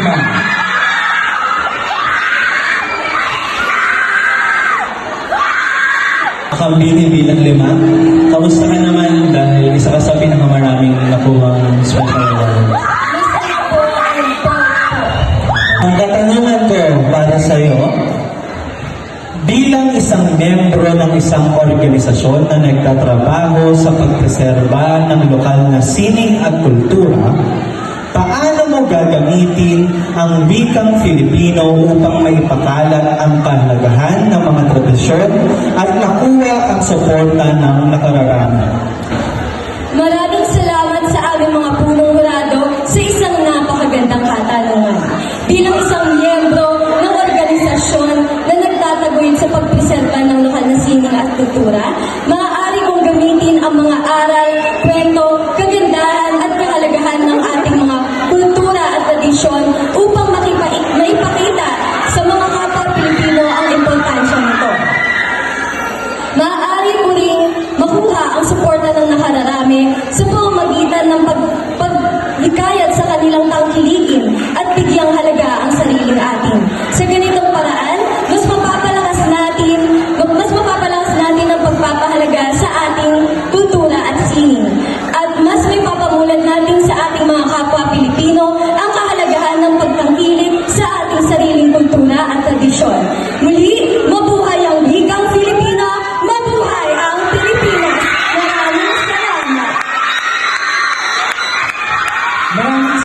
5. Kambiti bilang 5. Kamusta ka naman dahil isa ka sa pinakamaraming nakuhang special award? Ang katanungan ko para sa iyo, bilang isang membro ng isang organisasyon na nagtatrabaho sa pagpreserba ng lokal na sining at kultura, paano mo gagamitin ang wikang Filipino upang maipakalat ang kahalagahan ng mga tradisyon at nakuha ang suporta ng nakararami? Maraming salamat sa aming mga punong hurado sa isang napakagandang katanungan. Bilang isang miyembro ng organisasyon na nagtataguyod sa pagpreserba ng lokal na sining at kultura, maaari kong gamitin ang mga aral, kwento, kagandahan at kahalagahan ng ating mga kultura at tradisyon upang maipakita sa mga kapwa Pilipino ang importansya nito. Maaari ko ring makuha ang suporta ng nakararami sa pamamagitan ng paglikayat sa kanilang tangkilikin at bigyang halaga ang sariling atin. Sa ganitong paraan, mas mapapalakas natin ang pagpapahalaga